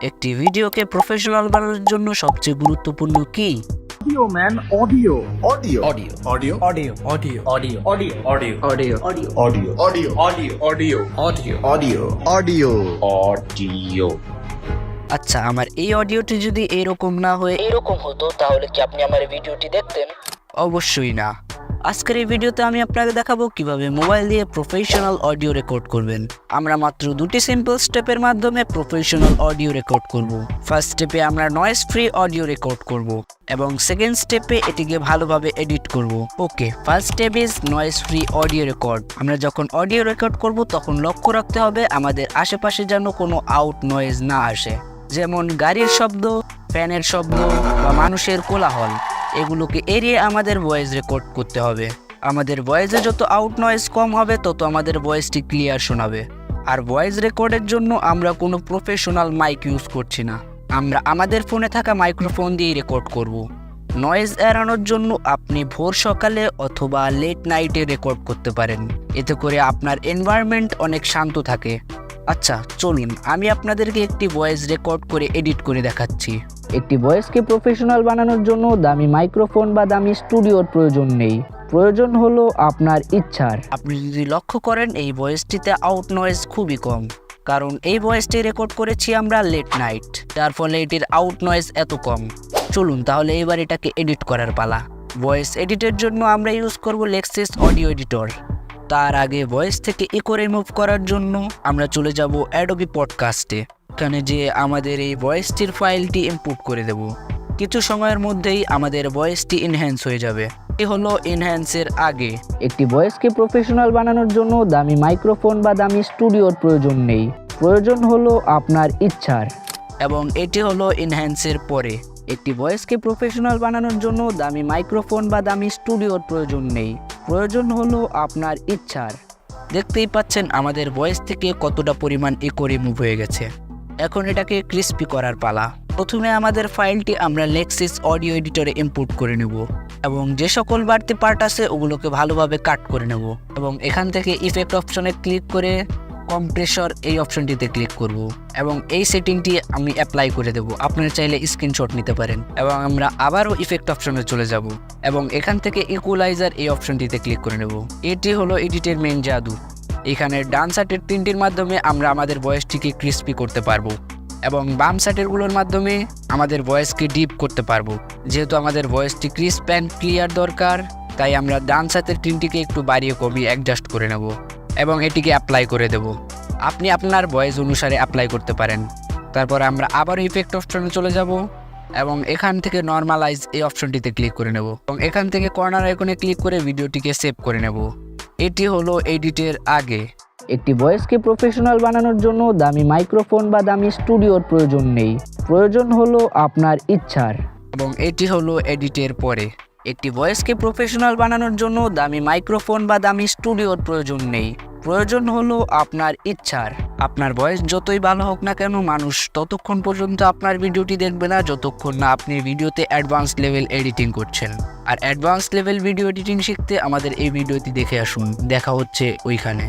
একটি ভিডিওকে প্রফেশনাল বানানোর জন্য সবচেয়ে গুরুত্বপূর্ণ কি? Audio, man. Audio. Audio. Audio. Audio. Audio. Audio. Audio. Audio. Audio. Audio. Audio. Audio. Audio. Audio. Audio. Audio. Audio. Audio. Audio. আচ্ছা, আমার এই অডিওটি যদি এরকম না হয়ে এরকম হতো তাহলে কি আপনি আমার ভিডিওটি দেখতেন? অবশ্যই না। আজকের এই ভিডিওতে আমি আপনাকে দেখাবো কিভাবে মোবাইল দিয়ে প্রফেশনাল অডিও রেকর্ড করবেন। আমরা মাত্র দুটি সিম্পল স্টেপের মাধ্যমে প্রফেশনাল অডিও রেকর্ড করব। ফার্স্ট স্টেপে আমরা নয়েজ ফ্রি অডিও রেকর্ড করব এবং সেকেন্ড স্টেপে এটিকে ভালোভাবে এডিট করব। Okay, first step is noise free audio record. আমরা যখন অডিও রেকর্ড করব তখন লক্ষ্য রাখতে হবে আমাদের আশেপাশে যেন কোনো আউট নয়েজ না আসে, যেমন গাড়ির শব্দ, ফ্যানের শব্দ বা মানুষের কোলাহল। এগুলোকে এড়িয়ে আমাদের ভয়েস রেকর্ড করতে হবে। আমাদের ভয়েসে যত আউট নয়েজ কম হবে তত আমাদের ভয়েসটি ক্লিয়ার শোনাবে। আর ভয়েস রেকর্ডের জন্য আমরা কোনো প্রফেশনাল মাইক ইউজ করছি না, আমরা আমাদের ফোনে থাকা মাইক্রোফোন দিয়ে রেকর্ড করব। নয়েজ এড়ানোর জন্য আপনি ভোর সকালে অথবা লেট নাইটে রেকর্ড করতে পারেন, এতে করে আপনার এনভায়রনমেন্ট অনেক শান্ত থাকে। আচ্ছা চলুন আমি আপনাদেরকে একটি ভয়েস রেকর্ড করে এডিট করে দেখাচ্ছি। একটি ভয়েসকে প্রফেশনাল বানানোর জন্য দামি মাইক্রোফোন বা দামি স্টুডিওর প্রয়োজন নেই, প্রয়োজন হলো আপনার ইচ্ছার। আপনি যদি লক্ষ্য করেন এই ভয়েসটিতে আউট নয়েজ খুবই কম, কারণ এই ভয়েসটি রেকর্ড করেছি আমরা লেট নাইট, যার ফলে এটির আউট নয়েজ এত কম। চলুন তাহলে এবার এটাকে এডিট করার পালা। ভয়েস এডিটের জন্য আমরা ইউজ করব লেক্সিস অডিও এডিটর। তার আগে ভয়েস থেকে ইকো রিমুভ করার জন্য আমরা চলে যাব অ্যাডোবি পডকাস্টে। এখানে যে আমাদের এই ভয়েসটির ফাইলটি ইনপুট করে দেব। কিছু সময়ের মধ্যেই আমাদের ভয়েসটি এনহ্যান্স হয়ে যাবে। এটি হলো এনহ্যান্সের আগে। একটি ভয়েসকে প্রফেশনাল বানানোর জন্য দামি মাইক্রোফোন বা দামি স্টুডিওর প্রয়োজন নেই, প্রয়োজন হলো আপনার ইচ্ছার। এবং এটি হলো এনহ্যান্সের পরে। একটি ভয়েসকে প্রফেশনাল বানানোর জন্য দামি মাইক্রোফোন বা দামি স্টুডিওর প্রয়োজন নেই, প্রয়োজন হলো আপনার ইচ্ছার। দেখতেই পাচ্ছেন আমাদের ভয়েস থেকে কতটা পরিমাণ ইকো রিমুভ হয়ে গেছে। এখন এটাকে ক্রিস্পি করার পালা। প্রথমে আমাদের ফাইলটি আমরা লেক্সিস অডিও এডিটরে ইনপুট করে নেব এবং যে সকল বাড়তি পার্ট আছে ওগুলোকে ভালোভাবে কাট করে নেব এবং এখান থেকে ইফেক্ট অপশনে ক্লিক করে কম্প্রেসর এই অপশনটিতে ক্লিক করব এবং এই সেটিংটি আমি অ্যাপ্লাই করে দেব। আপনারা চাইলে স্ক্রিনশট নিতে পারেন এবং আমরা আবারও ইফেক্ট অপশনে চলে যাব এবং এখান থেকে ইকুয়ালাইজার এই অপশনটিতে ক্লিক করে নেব। এটি হলো এডিটের মেইন জাদু। এখানে ডান সাইডের তিনটির মাধ্যমে আমরা আমাদের ভয়েসটিকে ক্রিস্পি করতে পারবো এবং বাম সাইডেরগুলোর মাধ্যমে আমাদের ভয়েসকে ডিপ করতে পারবো। যেহেতু আমাদের ভয়েসটি ক্রিস্প অ্যান্ড ক্লিয়ার দরকার, তাই আমরা ডান সাইডের তিনটিকে একটু বাড়িয়ে কমিয়ে অ্যাডজাস্ট করে নেব এবং এটিকে অ্যাপ্লাই করে দেব। আপনি আপনার ভয়েস অনুসারে অ্যাপ্লাই করতে পারেন। তারপর আমরা আবার ইফেক্ট অপশনে চলে যাব এবং এখান থেকে নর্মালাইজ এই অপশনটিতে ক্লিক করে নেব এবং এখান থেকে কর্নার আইকনে ক্লিক করে ভিডিওটিকে সেভ করে নেব। এটি হলো এডিটের আগে। একটি ভয়েসকে প্রফেশনাল বানানোর জন্য দামি মাইক্রোফোন বা দামি স্টুডিওর প্রয়োজন নেই, প্রয়োজন হলো আপনার ইচ্ছার। এবং এটি হলো এডিটের পরে। একটি ভয়েসকে প্রফেশনাল বানানোর জন্য দামি মাইক্রোফোন বা দামি স্টুডিওর প্রয়োজন নেই, প্রয়োজন হলো আপনার ইচ্ছার। আপনার ভয়েস যতই ভালো হোক না কেন, মানুষ ততক্ষণ পর্যন্ত আপনার ভিডিওটি দেখবে না যতক্ষণ না আপনি ভিডিওতে অ্যাডভান্স লেভেল এডিটিং করছেন। আর অ্যাডভান্স লেভেল ভিডিও এডিটিং শিখতে আমাদের এই ভিডিওটি দেখে আসুন। দেখা হচ্ছে ওইখানে।